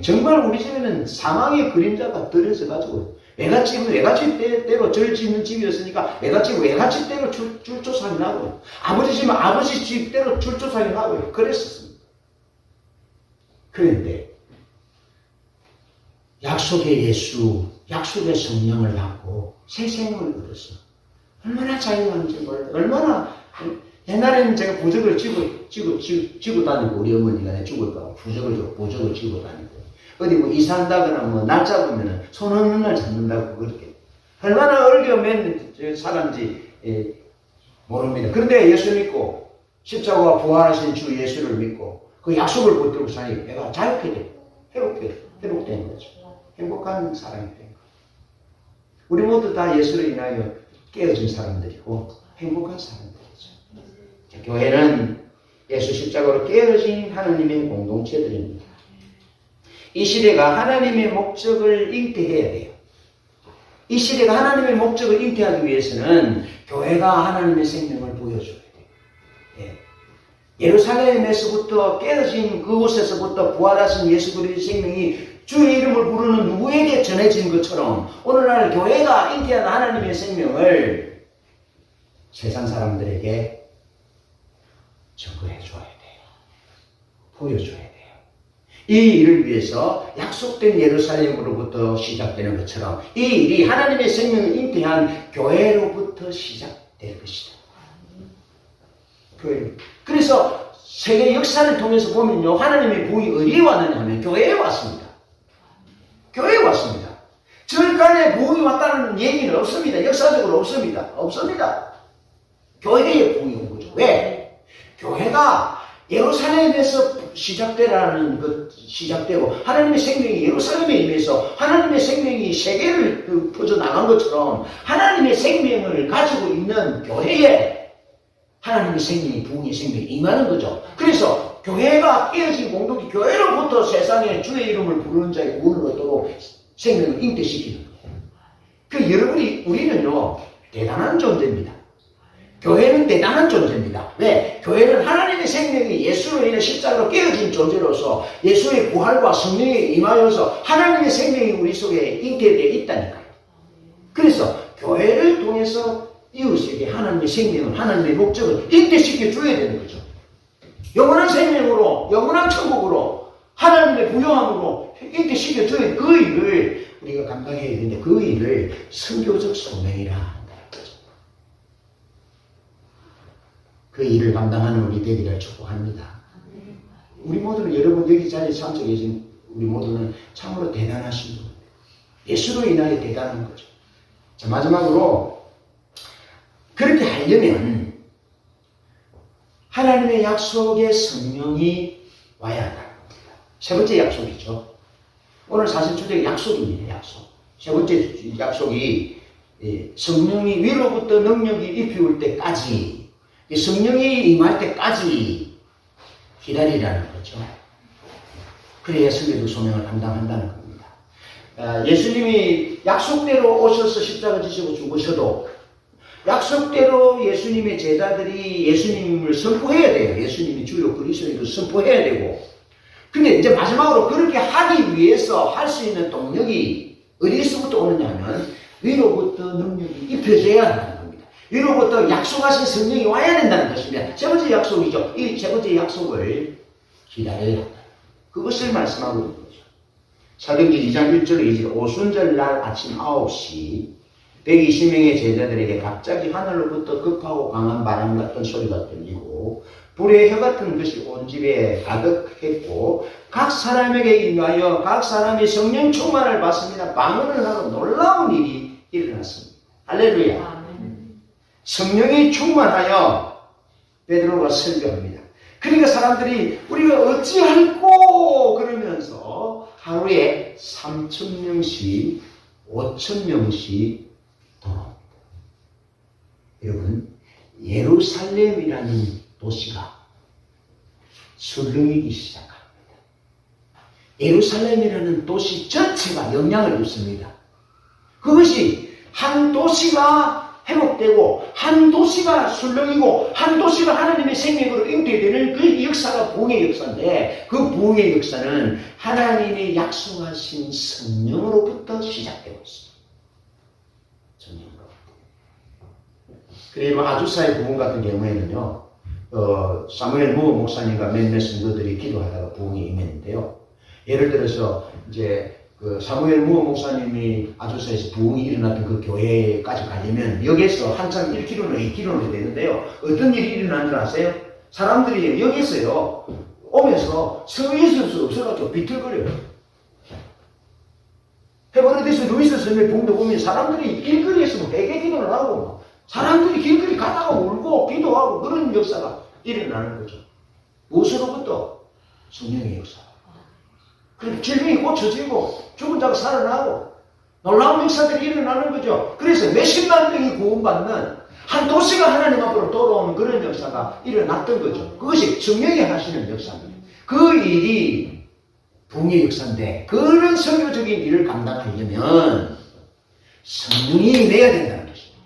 정말 우리 집에는 사망의 그림자가 들여져 가지고 외갓집은 외갓집대로 절 짓는 집이었으니까 외갓집은 외갓집대로 출조상이 나고요. 아버지 집은 아버지 집대로 출조상이 나고요. 그랬었습니다. 그런데 약속의 예수, 약속의 성령을 받고 새 생명을 얻었어. 얼마나 자유한지 몰라요. 얼마나 옛날에는 제가 부적을 쥐고 다니고 우리 어머니가 내 죽을까 부적을 쥐고 다니고 어디 뭐 이사한다거나 뭐 날 잡으면은 손 없는 날 잡는다고 그렇게 얼마나 얼겨 맨 사람인지 모릅니다. 그런데 예수 믿고 십자가와 부활하신 주 예수를 믿고 그 약속을 붙들고 사니 내가 자유케 되고 회복되는 거죠. 행복한 사람이 된 거예요. 우리 모두 다 예수로 인하여 깨어진 사람들이고 행복한 사람들이죠. 교회는 예수 십자가로 깨어진 하나님의 공동체들입니다. 이 시대가 하나님의 목적을 잉태해야 돼요. 이 시대가 하나님의 목적을 잉태하기 위해서는 교회가 하나님의 생명을 보여줘야 돼요. 예루살렘에서부터 깨어진 그곳에서부터 부활하신 예수 그리스도의 생명이 주의 이름을 부르는 누구에게 전해진 것처럼 오늘날 교회가 잉태한 하나님의 생명을 세상 사람들에게 증거해줘야 돼요. 보여줘야 돼요. 이 일을 위해서 약속된 예루살렘으로부터 시작되는 것처럼 이 일이 하나님의 생명을 잉태한 교회로부터 시작될 것이다. 그래서 세계 역사를 통해서 보면요, 하나님의 부흥이 어디에 왔느냐 하면 교회에 왔습니다. 교회에 왔습니다. 절간에 부흥이 왔다는 얘기는 없습니다. 역사적으로 없습니다. 교회에 부흥이 온 거죠. 왜? 교회가 예루살렘에서 시작되고 하나님의 생명이 예루살렘에 임해서 하나님의 생명이 세계를 퍼져나간 것처럼 하나님의 생명을 가지고 있는 교회에 하나님의 생명이 부흥의 생명이 임하는 거죠. 그래서 교회가 깨어진 공동체 교회로부터 세상에 주의 이름을 부르는 자의 구원을 얻도록 생명을 잉태시키는 거예요. 우리는요 대단한 존재입니다. 교회는 대단한 존재입니다. 왜? 교회는 하나님의 생명이 예수로 인해 십자가로 깨어진 존재로서 예수의 부활과 성령에 임하여서 하나님의 생명이 우리 속에 잉태되어 있다니까요. 그래서 교회를 통해서 이웃에게 하나님의 생명을, 하나님의 목적을 잉태시켜 줘야 되는 거죠. 영원한 생명으로, 영원한 천국으로, 하나님의 부요함으로 잉태시켜 줘야 그 일을 우리가 감당해야 되는데 그 일을 선교적 소명이라 그 일을 감당하는 우리 되기를 축복합니다. 우리 모두는 여러분 여기 자리에 참석해 계신 우리 모두는 참으로 대단하신 분. 예수로 인하여 대단한 거죠. 자, 마지막으로 그렇게 하려면 하나님의 약속에 성령이 와야 한다는 겁니다. 세 번째 약속이죠. 오늘 사실 주제가 약속입니다. 약속. 세 번째 약속이 성령이 위로부터 능력이 입혀올 때까지, 성령이 임할 때까지 기다리라는 거죠. 그래야 성교적 소명을 감당한다는 겁니다. 예수님이 약속대로 오셔서 십자가 지시고 죽으셔도 약속대로 예수님의 제자들이 예수님을 선포해야 돼요. 예수님이 주요 그리스도인을 선포해야 되고. 근데 이제 마지막으로 그렇게 하기 위해서 할 수 있는 동력이 어디서부터 오느냐면 위로부터 능력이 입혀져야 한다는 겁니다. 위로부터 약속하신 성령이 와야 된다는 것입니다. 세 번째 약속이죠. 이 세 번째 약속을 기다려야 한다. 그것을 말씀하고 있는 거죠. 사도행전 2장 1절 2절 오순절 날 아침 9시 120명의 제자들에게 갑자기 하늘로부터 급하고 강한 바람 같은 소리가 들리고 불의 혀 같은 것이 온 집에 가득했고 각 사람에게 임하여 각 사람이 성령 충만을 받습니다. 방언을 하고 놀라운 일이 일어났습니다. 할렐루야. 성령이 충만하여 베드로가 설교합니다. 그러니까 사람들이 우리가 어찌할꼬 그러면서 하루에 3,000명씩 5,000명씩 돌아옵니다. 여러분, 예루살렘이라는 도시가 술렁이기 시작합니다. 예루살렘이라는 도시 전체가 영향을 입습니다. 그것이 한 도시가 회복되고 한 도시가 술렁이고 한 도시가 하나님의 생명으로 잉태되는 그 역사가 부흥의 역사인데 그 부흥의 역사는 하나님이 약속하신 성령으로부터 시작되고 있습니다. 성령으로. 그리고 아주사의 부흥 같은 경우에는요, 사무엘 무 목사님과 몇몇 성도들이 기도하다가 부흥이 임했는데요. 예를 들어서 이제 그 사무엘 무 목사님이 아주사에서 부흥이 일어났던 그 교회까지 가려면 여기에서 한참 1km나 2km나 되는데요. 어떤 일이 일어난 줄 아세요? 사람들이 여기서요 오면서 서 있을 수 없어가지고 비틀거려요. 헤브로데스 루이스 선의 부흥도 보면 사람들이 길거리에서 회개 기도를 하고 사람들이 길거리 가다가 울고 기도하고 그런 역사가 일어나는 거죠. 무엇으로부터? 성령의 역사. 그럼 질병이 고쳐지고 죽은 자가 살아나고 놀라운 역사들이 일어나는 거죠. 그래서 몇십만 명이 구원받는 한 도시가 하나님 앞으로 돌아오는 그런 역사가 일어났던 거죠. 그것이 성령이 하시는 역사입니다. 그 일이 부흥의 역사인데 그런 선교적인 일을 감당하려면 성령이 임해야 된다는 것입니다.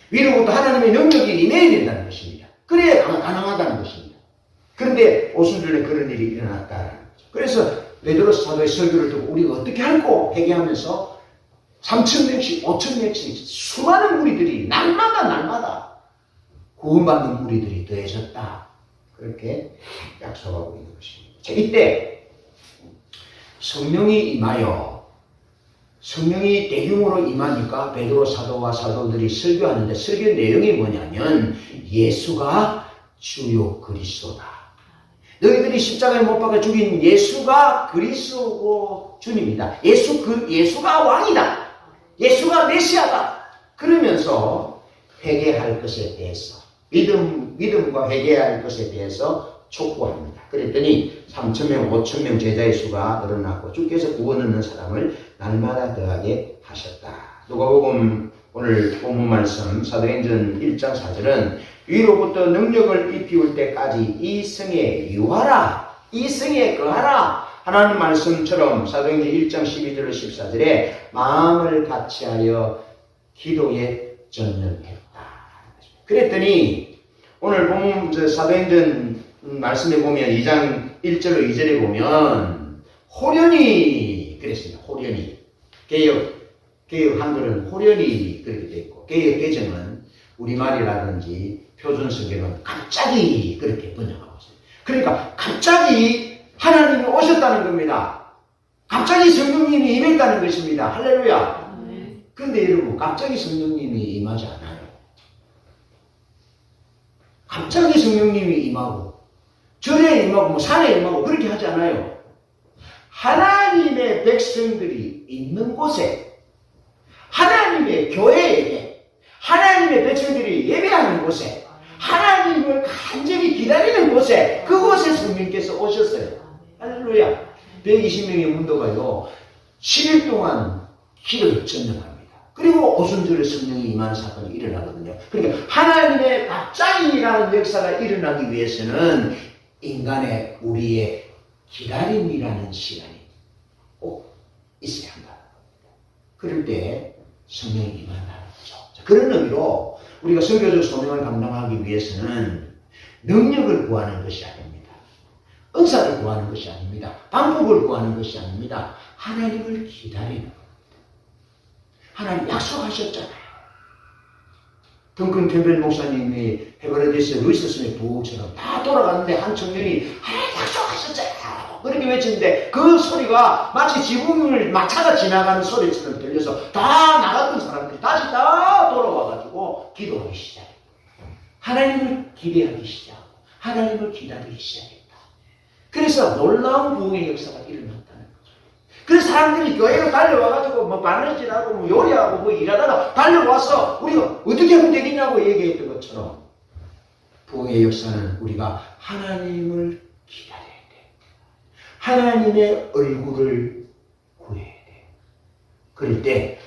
위로부터 하나님의 능력이 임해야 된다는 것입니다. 그래야 가능하다는 것입니다. 그런데 오순절에 그런 일이 일어났다는 거죠. 그래서 베드로 사도의 설교를 듣고 우리가 어떻게 할꼬 회개하면서 3,000명씩 5,000명씩 수많은 무리들이 날마다 구원받는 무리들이 더해졌다. 그렇게 약속하고 있는 것입니다. 자, 이때 성령이 임하여 성령이 대규모로 임하니까 베드로 사도와 사도들이 설교하는데 설교 내용이 뭐냐면 예수가 주요 그리스도다. 너희들이 십자가에 못 박아 죽인 예수가 그리스도고 주님이다. 예수가 왕이다. 예수가 메시아다. 그러면서 회개할 것에 대해서 믿음과 회개할 것에 대해서 촉구합니다. 그랬더니 3,000명, 5,000명 제자의 수가 늘어났고 주께서 구원 얻는 사람을 날마다 더하게 하셨다. 누가복음 오늘 본문 말씀 사도행전 1장 4절은 위로부터 능력을 입히울 때까지 이 성에 유하라, 이 성에 거하라 하나님 말씀처럼 사도행전 1장 12절로 14절에 마음을 같이하여 기도에 전념했다. 그랬더니 오늘 본문 사도행전 말씀에 보면 2장 1절로 2절에 보면 호련히 그랬습니다. 호련히 개역 한글은 호련히 그렇게 되어 있고 개역 개정은 우리말이라든지 표준 성경은 갑자기 그렇게 번역하고 있어요. 그러니까 갑자기 하나님이 오셨다는 겁니다. 갑자기 성령님이 임했다는 것입니다. 할렐루야. 그런데 여러분 갑자기 성령님이 임하지 않아요. 갑자기 성령님이 임하고 절에 임하고 산에 임하고 그렇게 하지 않아요. 하나님의 백성들이 있는 곳에 하나님의 교회에 하나님의 백성들이 예배하는 곳에 하나님 하나님을 간절히 기다리는 곳에 그곳에 성령께서 오셨어요. 할렐루야. 120명의 문도가요 10일 동안 길을 전능합니다. 그리고 오순절에 성령이 임하는 사건이 일어나거든요. 그러니까 하나님의 갑자기라는 역사가 일어나기 위해서는 인간의 우리의 기다림이라는 시간이 꼭 있어야 한다. 그럴 때 성령이 임한다는 거죠. 자, 그런 의미로 우리가 선교적 소명을 감당하기 위해서는 능력을 구하는 것이 아닙니다. 은사를 구하는 것이 아닙니다. 방법을 구하는 것이 아닙니다. 하나님을 기다리는 겁니다. 하나님 약속하셨잖아요. 덩큰 캠벨 목사님이 헤브라데스 루이스슨의 부부처럼 다 돌아갔는데 한 청년이 하나님 약속하셨잖아요. 그렇게 외쳤는데 그 소리가 마치 지붕을 마차가 지나가는 소리처럼 들려서 다 나갔던 사람들이 다시 다 돌아와가지고 기도하기 시작해요. 하나님을 기대하기 시작하고 하나님을 기다리기 시작했다. 그래서 놀라운 부흥의 역사가 일어났다는 거죠. 그래서 사람들이 교회로 달려와가지고 뭐 바느질하고 뭐 요리하고 뭐 일하다가 달려와서 우리가 어떻게 하면 되겠냐고 얘기했던 것처럼 부흥의 역사는 우리가 하나님을 기다려야 돼. 하나님의 얼굴을 구해야 돼. 그럴 때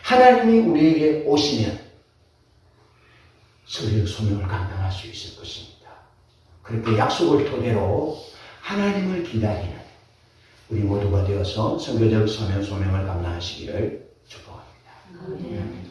하나님이 우리에게 오시면 선교적 소명을 감당할 수 있을 것입니다. 그렇게 약속을 토대로 하나님을 기다리는 우리 모두가 되어서 선교적 소명을 감당하시기를 축복합니다.